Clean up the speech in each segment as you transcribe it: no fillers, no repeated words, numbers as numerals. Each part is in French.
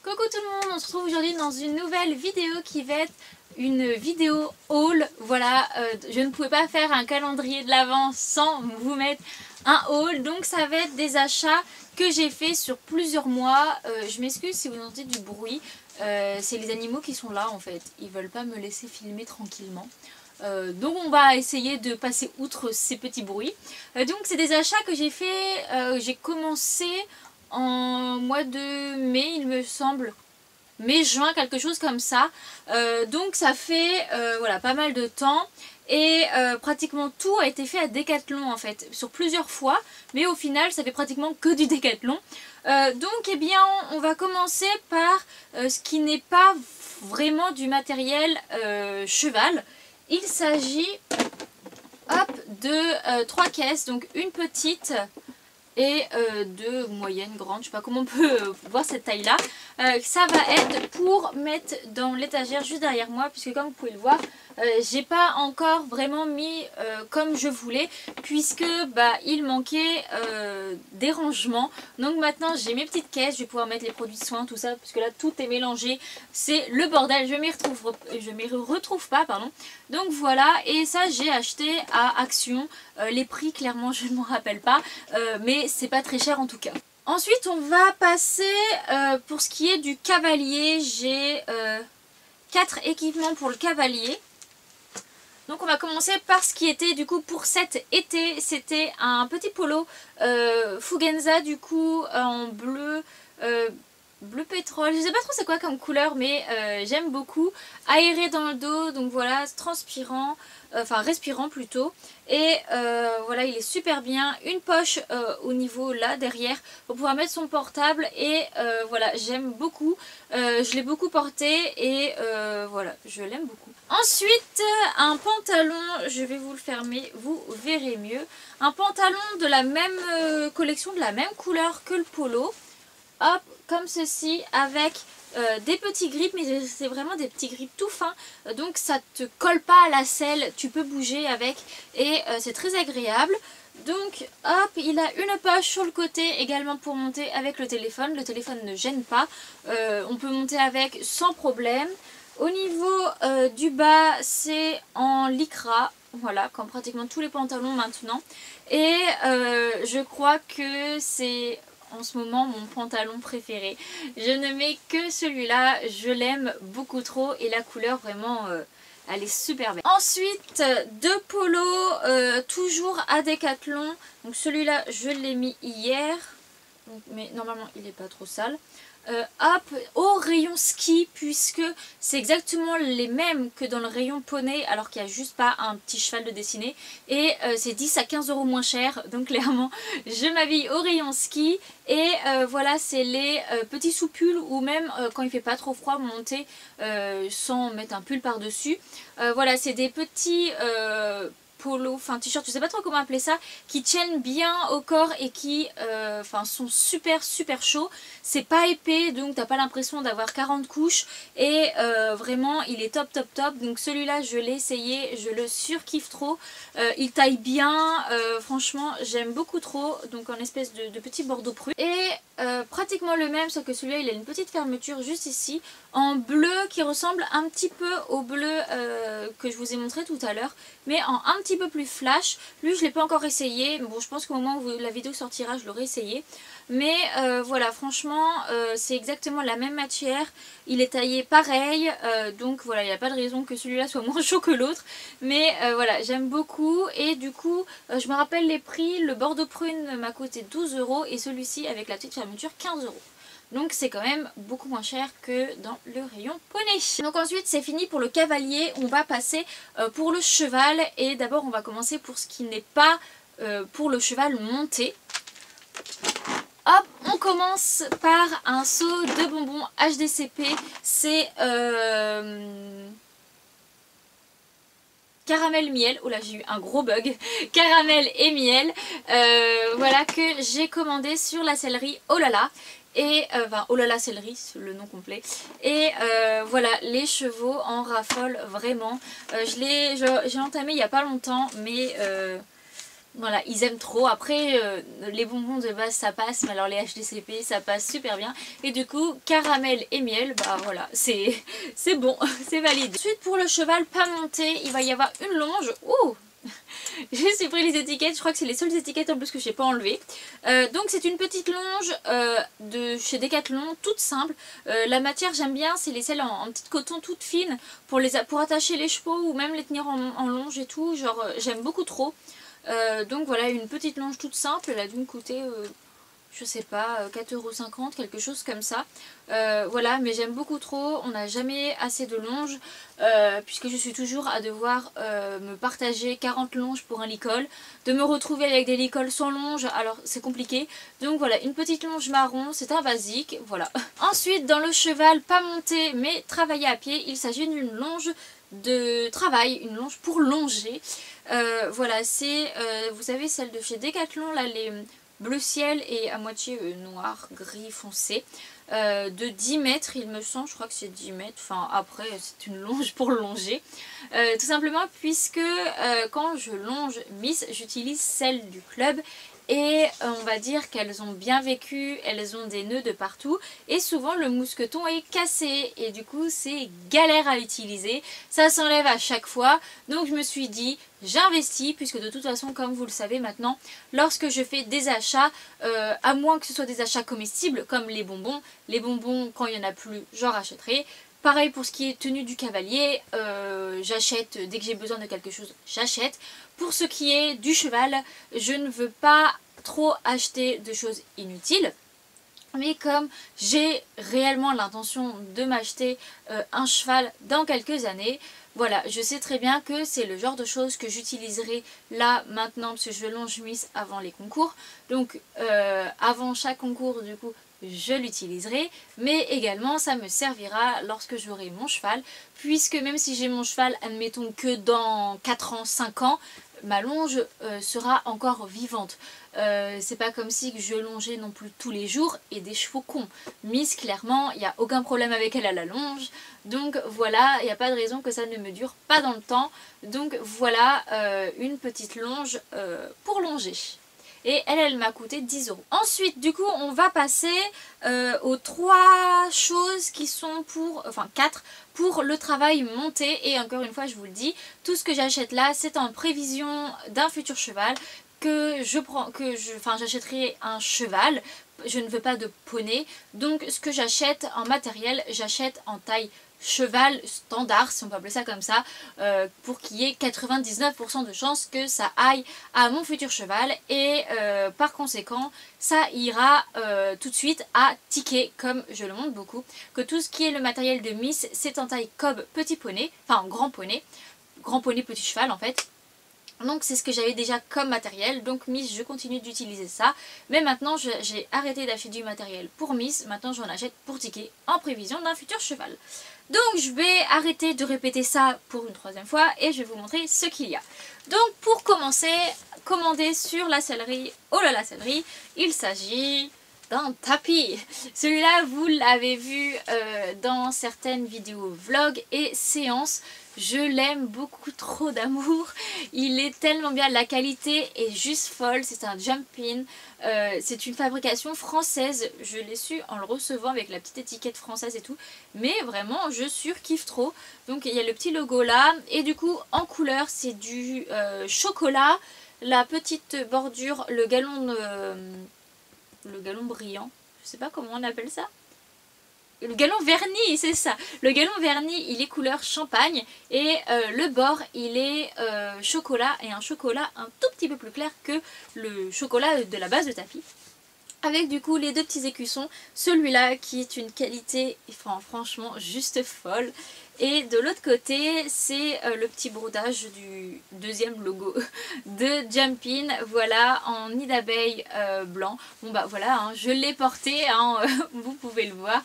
Coucou tout le monde, on se retrouve aujourd'hui dans une nouvelle vidéo qui va être une vidéo haul. Voilà, je ne pouvais pas faire un calendrier de l'Avent sans vous mettre un haul. Donc ça va être des achats que j'ai fait sur plusieurs mois. Je m'excuse si vous entendez du bruit. C'est les animaux qui sont là en fait. Ils veulent pas me laisser filmer tranquillement. Donc on va essayer de passer outre ces petits bruits. Donc c'est des achats que j'ai fait, j'ai commencé en mois de mai il me semble, mai-juin, quelque chose comme ça. Donc ça fait voilà, pas mal de temps. Et pratiquement tout a été fait à Decathlon en fait, sur plusieurs fois. Mais au final ça fait pratiquement que du Decathlon. Donc eh bien on va commencer par ce qui n'est pas vraiment du matériel cheval. Il s'agit de 3 caisses, donc une petite et deux moyennes, grandes, je sais pas comment on peut voir cette taille là. Ça va être pour mettre dans l'étagère juste derrière moi, puisque comme vous pouvez le voir, j'ai pas encore vraiment mis comme je voulais, puisque il manquait des rangements. Donc maintenant j'ai mes petites caisses, je vais pouvoir mettre les produits de soins, tout ça, puisque là tout est mélangé, c'est le bordel, je m'y retrouve pas, pardon. Donc voilà, et ça j'ai acheté à Action. Les prix clairement je ne m'en rappelle pas, mais c'est pas très cher en tout cas. Ensuite on va passer pour ce qui est du cavalier. J'ai 4 équipements pour le cavalier. Donc on va commencer par ce qui était du coup pour cet été. C'était un petit polo Fugenza du coup en bleu bleu pétrole, je sais pas trop c'est quoi comme couleur, mais j'aime beaucoup. Aéré dans le dos, donc voilà, transpirant, enfin respirant plutôt. Et voilà, il est super bien. Une poche au niveau là derrière pour pouvoir mettre son portable. Et voilà, j'aime beaucoup. Je l'ai beaucoup porté et voilà, je l'aime beaucoup. Ensuite, un pantalon, je vais vous le fermer, vous verrez mieux. Un pantalon de la même collection, de la même couleur que le polo. Hop, comme ceci, avec des petits grips, mais c'est vraiment des petits grips tout fins, donc ça te colle pas à la selle, tu peux bouger avec et c'est très agréable. Donc hop, il a une poche sur le côté également pour monter avec le téléphone ne gêne pas, on peut monter avec sans problème. Au niveau du bas, c'est en lycra, voilà, comme pratiquement tous les pantalons maintenant, et je crois que c'est en ce moment mon pantalon préféré. Je ne mets que celui-là, je l'aime beaucoup trop et la couleur vraiment elle est super belle. Ensuite 2 polos toujours à Decathlon. Donc celui-là je l'ai mis hier, donc, mais normalement il n'est pas trop sale. Hop, au rayon ski, puisque c'est exactement les mêmes que dans le rayon poney, alors qu'il n'y a juste pas un petit cheval de dessiné, et c'est 10 à 15 € moins cher, donc clairement je m'habille au rayon ski. Et voilà, c'est les petits sous-pulls, ou même quand il fait pas trop froid, monter sans mettre un pull par dessus. Voilà, c'est des petits polo, enfin t-shirt, je sais pas trop comment appeler ça, qui tiennent bien au corps et qui sont super chauds. C'est pas épais, donc t'as pas l'impression d'avoir 40 couches, et vraiment il est top. Donc celui-là je l'ai essayé, je le surkiffe trop. Il taille bien, franchement j'aime beaucoup trop, donc en espèce de petit bordeaux prusse. Et pratiquement le même, sauf que celui-là il a une petite fermeture juste ici, en bleu qui ressemble un petit peu au bleu que je vous ai montré tout à l'heure, mais en un petit peu plus flash. Lui je l'ai pas encore essayé, bon je pense qu'au moment où la vidéo sortira je l'aurai essayé. Mais voilà, franchement c'est exactement la même matière, il est taillé pareil, donc voilà, il n'y a pas de raison que celui-là soit moins chaud que l'autre. Mais voilà, j'aime beaucoup, et du coup je me rappelle les prix, le bordeaux prune m'a coûté 12 € et celui-ci avec la petite fermeture 15 €. Donc c'est quand même beaucoup moins cher que dans le rayon poney. Donc ensuite c'est fini pour le cavalier, on va passer pour le cheval. Et d'abord on va commencer pour ce qui n'est pas pour le cheval monté. Hop, on commence par un seau de bonbons HDCP. C'est caramel miel, oh là j'ai eu un gros bug, caramel et miel, voilà, que j'ai commandé sur la sellerie Oh là là. Et Oh là là sellerie, c'est le nom complet. Et voilà, les chevaux en raffolent vraiment. J'ai entamé il n'y a pas longtemps, mais Voilà, ils aiment trop. Après, les bonbons de base ça passe, mais alors les HDCP ça passe super bien. Et du coup, caramel et miel, bah voilà, c'est bon, c'est valide. Ensuite, pour le cheval pas monté, il va y avoir une longe. Ouh, j'ai supprimé les étiquettes, je crois que c'est les seules étiquettes en plus que je n'ai pas enlevées. Donc c'est une petite longe de chez Decathlon, toute simple. La matière j'aime bien, c'est les celles en petite coton toute fine pour attacher les chevaux ou même les tenir en longe et tout. Genre j'aime beaucoup trop. Donc voilà, une petite longe toute simple, elle a dû me coûter, je sais pas, 4,50 €, quelque chose comme ça. Voilà, mais j'aime beaucoup trop, on n'a jamais assez de longes, puisque je suis toujours à devoir me partager 40 longes pour un licol, de me retrouver avec des licols sans longe, alors c'est compliqué. Donc voilà, une petite longe marron, c'est un basique, voilà. Ensuite, dans le cheval, pas monté, mais travaillé à pied, il s'agit d'une longe de travail, une longe pour longer. Voilà, c'est, vous savez, celle de chez Decathlon, là, les bleu ciel et à moitié noir, gris foncé, de 10 mètres il me semble, je crois que c'est 10 mètres, enfin après c'est une longe pour longer, tout simplement puisque quand je longe Miss, j'utilise celle du club. Et on va dire qu'elles ont bien vécu, elles ont des nœuds de partout et souvent le mousqueton est cassé et du coup c'est galère à utiliser, ça s'enlève à chaque fois. Donc je me suis dit j'investis puisque de toute façon comme vous le savez maintenant, lorsque je fais des achats, à moins que ce soit des achats comestibles comme les bonbons quand il n'y en a plus j'en rachèterai. Pareil pour ce qui est tenue du cavalier, j'achète dès que j'ai besoin de quelque chose, j'achète. Pour ce qui est du cheval, je ne veux pas trop acheter de choses inutiles. Mais comme j'ai réellement l'intention de m'acheter un cheval dans quelques années, voilà, je sais très bien que c'est le genre de choses que j'utiliserai là, maintenant, parce que je longe Miss avant les concours. Donc, avant chaque concours, du coup, je l'utiliserai. Mais également, ça me servira lorsque j'aurai mon cheval. Puisque même si j'ai mon cheval, admettons que dans 4 ans, 5 ans, ma longe sera encore vivante. C'est pas comme si je longeais non plus tous les jours et des chevaux cons. Miss, clairement, il n'y a aucun problème avec elle à la longe. Donc voilà, il n'y a pas de raison que ça ne me dure pas dans le temps. Donc voilà une petite longe pour longer. Et elle m'a coûté 10 €. Ensuite, du coup, on va passer aux 3 choses qui sont pour, enfin 4, pour le travail monté. Et encore une fois, je vous le dis, tout ce que j'achète là, c'est en prévision d'un futur cheval. J'achèterai un cheval, je ne veux pas de poney, donc ce que j'achète en matériel, j'achète en taille cheval standard, si on peut appeler ça comme ça, pour qu'il y ait 99% de chances que ça aille à mon futur cheval et par conséquent ça ira tout de suite à ticket, comme je le montre beaucoup, que tout ce qui est le matériel de Miss c'est en taille cob petit poney, enfin grand poney petit cheval en fait. Donc c'est ce que j'avais déjà comme matériel, donc Miss je continue d'utiliser ça. Mais maintenant j'ai arrêté d'acheter du matériel pour Miss, maintenant j'en achète pour ticket en prévision d'un futur cheval. Donc je vais arrêter de répéter ça pour une 3e fois et je vais vous montrer ce qu'il y a. Donc pour commencer, commander sur la sellerie, oh là la sellerie, il s'agit d'un tapis. Celui-là vous l'avez vu dans certaines vidéos vlog et séances. Je l'aime beaucoup trop d'amour, il est tellement bien, la qualité est juste folle, c'est un Jumpin, c'est une fabrication française, je l'ai su en le recevant avec la petite étiquette française et tout, mais vraiment je surkiffe trop. Donc il y a le petit logo là, et du coup en couleur c'est du chocolat, la petite bordure, le galon brillant, je sais pas comment on appelle ça. Le galon verni, c'est ça. Le galon verni, il est couleur champagne et le bord, il est chocolat et un chocolat un tout petit peu plus clair que le chocolat de la base de tapis. Avec du coup les 2 petits écussons, celui-là qui est une qualité franchement juste folle. Et de l'autre côté, c'est le petit brodage du 2e logo de Jumpin, voilà, en nid d'abeille blanc. Bon bah voilà, hein, je l'ai porté, hein, vous pouvez le voir.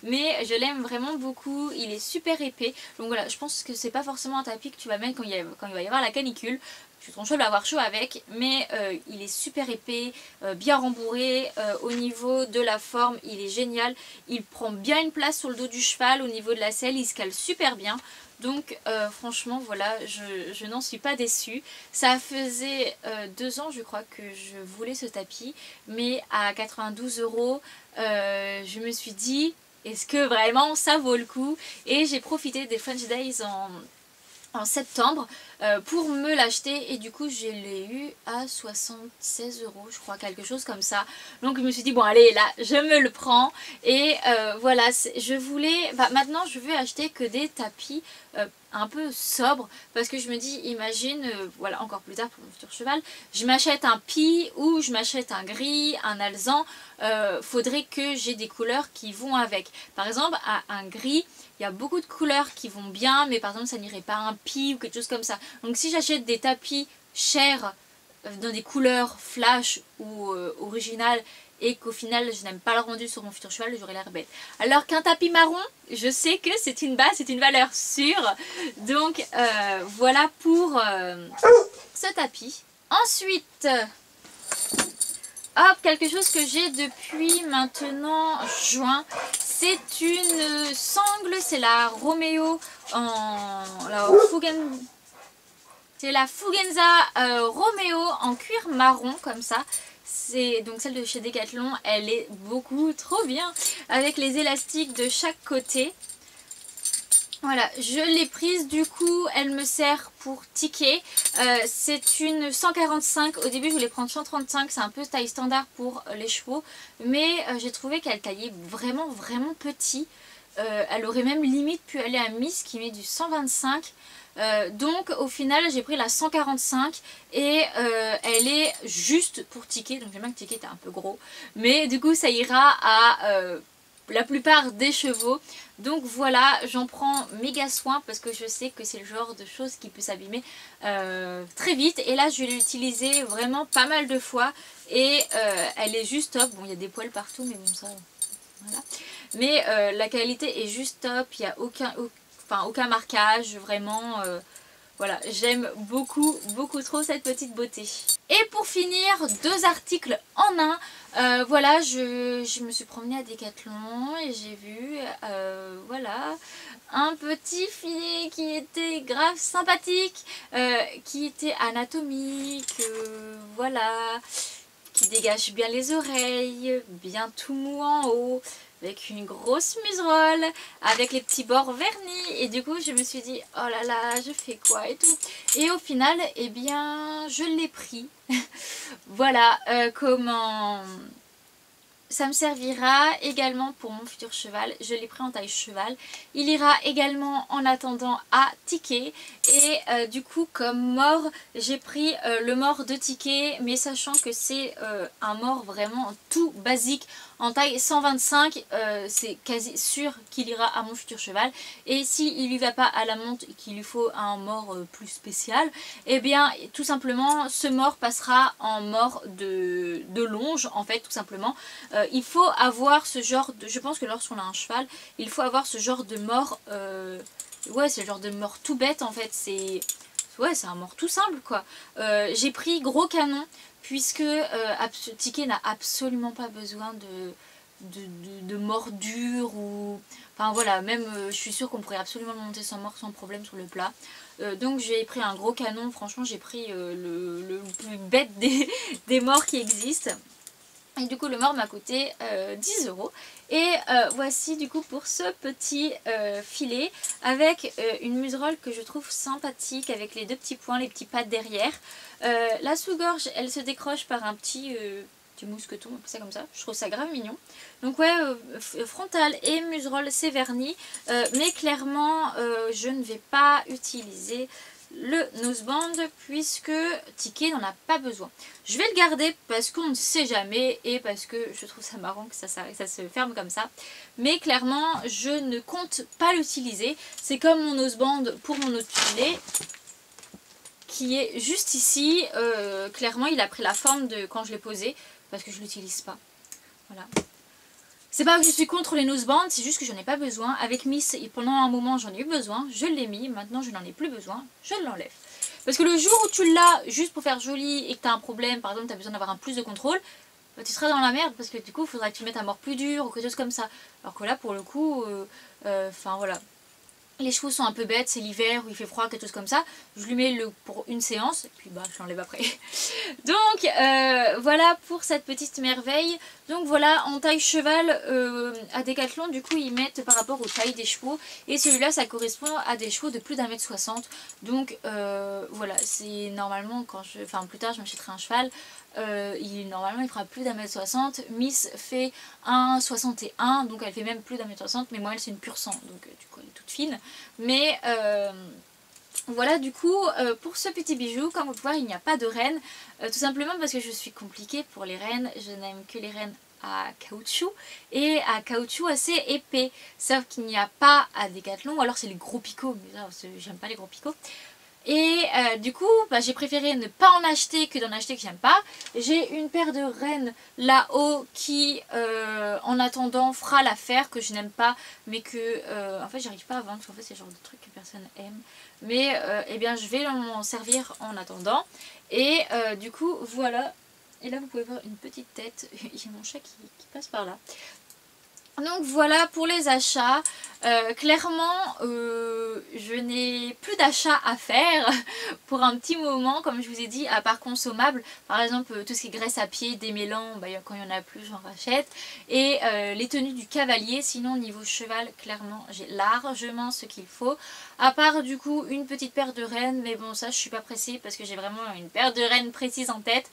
Mais je l'aime vraiment beaucoup, il est super épais. Donc voilà, je pense que c'est pas forcément un tapis que tu vas mettre quand il va y avoir la canicule. Je suis trop chaud d'avoir chaud avec, mais il est super épais, bien rembourré, au niveau de la forme il est génial, il prend bien une place sur le dos du cheval, au niveau de la selle il se cale super bien, Donc franchement voilà, je n'en suis pas déçue. Ça faisait 2 ans je crois que je voulais ce tapis, mais à 92 €, je me suis dit est-ce que vraiment ça vaut le coup? Et j'ai profité des French Days en septembre pour me l'acheter, et du coup je l'ai eu à 76 € je crois, quelque chose comme ça. Donc je me suis dit bon allez, là je me le prends, et voilà, je voulais, maintenant je veux acheter que des tapis un peu sobres, parce que je me dis imagine, voilà, encore plus tard pour mon futur cheval, je m'achète un pie ou je m'achète un gris, un alezan, faudrait que j'ai des couleurs qui vont avec. Par exemple un gris, il y a beaucoup de couleurs qui vont bien, mais par exemple ça n'irait pas un pie ou quelque chose comme ça. Donc si j'achète des tapis chers dans des couleurs flash ou originales, et qu'au final je n'aime pas le rendu sur mon futur cheval, j'aurais l'air bête. Alors qu'un tapis marron, je sais que c'est une base, c'est une valeur sûre. Donc voilà pour ce tapis. Ensuite, hop, quelque chose que j'ai depuis maintenant juin. C'est une sangle, c'est la Romeo c'est la Fugenza Romeo en cuir marron comme ça. C'est donc celle de chez Decathlon, elle est beaucoup trop bien avec les élastiques de chaque côté. Voilà, je l'ai prise, du coup elle me sert pour ticker. C'est une 145, au début je voulais prendre 135, c'est un peu taille standard pour les chevaux, mais j'ai trouvé qu'elle taillait vraiment petit. Elle aurait même limite pu aller à Miss qui met du 125. Donc au final j'ai pris la 145 et elle est juste pour ticker, donc j'aime bien que ticker était un peu gros, mais du coup ça ira à la plupart des chevaux. Donc voilà, j'en prends méga soin parce que je sais que c'est le genre de choses qui peut s'abîmer très vite. Et là je l'ai utilisée vraiment pas mal de fois et elle est juste top. Bon, il y a des poils partout, mais bon ça, voilà. Mais la qualité est juste top, il n'y a aucun marquage, vraiment. Voilà, j'aime beaucoup trop cette petite beauté. Et pour finir, 2 articles en un. Voilà, je me suis promenée à Decathlon et j'ai vu, voilà, un petit filet qui était grave sympathique, qui était anatomique, voilà, qui dégage bien les oreilles, bien tout mou en haut, avec une grosse muserolle, avec les petits bords vernis. Et du coup je me suis dit oh là là, je fais quoi et tout. Et au final, eh bien je l'ai pris. Voilà, comment... Ça me servira également pour mon futur cheval. Je l'ai pris en taille cheval. Il ira également en attendant à ticker. Et du coup comme mort, j'ai pris le mort de ticker. Mais sachant que c'est un mort vraiment tout basique. En taille 125, c'est quasi sûr qu'il ira à mon futur cheval. Et s'il ne lui va pas à la monte et qu'il lui faut un mort plus spécial, eh bien tout simplement ce mort passera en mort de longe en fait, tout simplement. Il faut avoir ce genre de... Je pense que lorsqu'on a un cheval, il faut avoir ce genre de mort... ouais, c'est le genre de mort tout bête en fait. Ouais, c'est un mort tout simple quoi. J'ai pris gros canon puisque Ticket n'a absolument pas besoin de mordure ou... Enfin voilà, même je suis sûre qu'on pourrait absolument le monter sans mort, sans problème sur le plat. Donc j'ai pris un gros canon, franchement j'ai pris le plus bête des morts qui existent. Et du coup le mort m'a coûté 10 €. Et voici du coup pour ce petit filet avec une muserolle que je trouve sympathique avec les 2 petits points, les petits pads derrière. La sous-gorge elle se décroche par un petit mousqueton, on appelle ça comme ça. Je trouve ça grave mignon. Donc ouais, frontal et muserolle c'est verni. Mais clairement je ne vais pas utiliser le noseband puisque Ticket n'en a pas besoin. Je vais le garder parce qu'on ne sait jamais et parce que je trouve ça marrant que ça se ferme comme ça. Mais clairement je ne compte pas l'utiliser. C'est comme mon noseband pour mon autre filet qui est juste ici. Clairement il a pris la forme de quand je l'ai posé parce que je ne l'utilise pas. Voilà. C'est pas que je suis contre les nosebands, c'est juste que j'en ai pas besoin. Avec Miss, pendant un moment j'en ai eu besoin, je l'ai mis, maintenant je n'en ai plus besoin, je l'enlève. Parce que le jour où tu l'as juste pour faire joli et que tu as un problème, par exemple tu as besoin d'avoir un plus de contrôle, bah, tu seras dans la merde parce que du coup il faudra que tu mettes un mort plus dur ou quelque chose comme ça. Alors que là pour le coup, enfin voilà. les chevaux sont un peu bêtes, c'est l'hiver où il fait froid, quelque chose comme ça. Je lui mets pour une séance, et puis bah je l'enlève après. Donc voilà pour cette petite merveille. Donc voilà, en taille cheval à Decathlon, du coup ils mettent par rapport aux tailles des chevaux. Et celui-là ça correspond à des chevaux de plus d'1,60 m. Donc voilà, c'est normalement quand plus tard je m'achèterai un cheval. Normalement il fera plus d'1,60 m. Miss fait 1,61, donc elle fait même plus d'1,60 m, mais moi elle c'est une pure sang, donc du coup elle est toute fine. Mais voilà, du coup pour ce petit bijou, comme vous pouvez voir il n'y a pas de renne, tout simplement parce que je suis compliquée pour les rennes. Je n'aime que les rennes à caoutchouc et à caoutchouc assez épais, sauf qu'il n'y a pas à Decathlon, ou alors c'est les gros picots, mais là j'aime pas les gros picots. Et du coup j'ai préféré ne pas en acheter que d'en acheter que j'aime pas. J'ai une paire de rennes là-haut qui en attendant fera l'affaire, que je n'aime pas, mais que en fait j'arrive pas à vendre parce qu'en fait c'est le genre de truc que personne aime. Mais eh bien je vais m'en servir en attendant. Et du coup voilà. Et là vous pouvez voir une petite tête. Il y a mon chat qui passe par là. Donc voilà pour les achats. Clairement je n'ai plus d'achats à faire pour un petit moment, comme je vous ai dit, à part consommables. Par exemple tout ce qui est graisse à pied, démêlant, bah, quand il n'y en a plus j'en rachète. Et les tenues du cavalier. Sinon niveau cheval clairement j'ai largement ce qu'il faut. À part du coup une petite paire de rennes, mais bon ça je suis pas pressée parce que j'ai vraiment une paire de rennes précise en tête.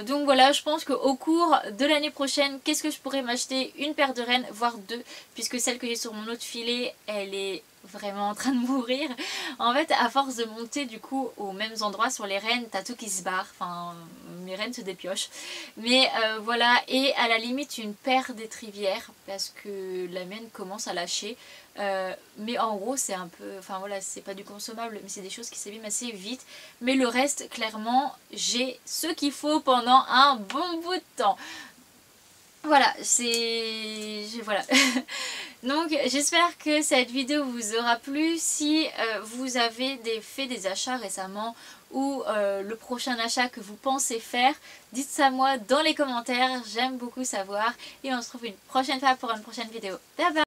Donc voilà, je pense qu'au cours de l'année prochaine, qu'est-ce que je pourrais m'acheter? Une paire de rennes, voire deux, puisque celle que j'ai sur mon autre filet, elle est vraiment en train de mourir. En fait, à force de monter du coup aux mêmes endroits sur les rennes, t'as tout qui se barre, enfin mes rennes se dépiochent. Mais voilà, et à la limite une paire d'étrivières, parce que la mienne commence à lâcher. Mais en gros c'est un peu, enfin voilà, c'est pas du consommable, mais c'est des choses qui s'abîment assez vite. Mais le reste clairement j'ai ce qu'il faut pendant un bon bout de temps. Voilà, voilà. Donc j'espère que cette vidéo vous aura plu. Si vous avez fait des achats récemment ou le prochain achat que vous pensez faire, dites ça moi dans les commentaires, j'aime beaucoup savoir. Et on se retrouve une prochaine fois pour une prochaine vidéo. Bye bye.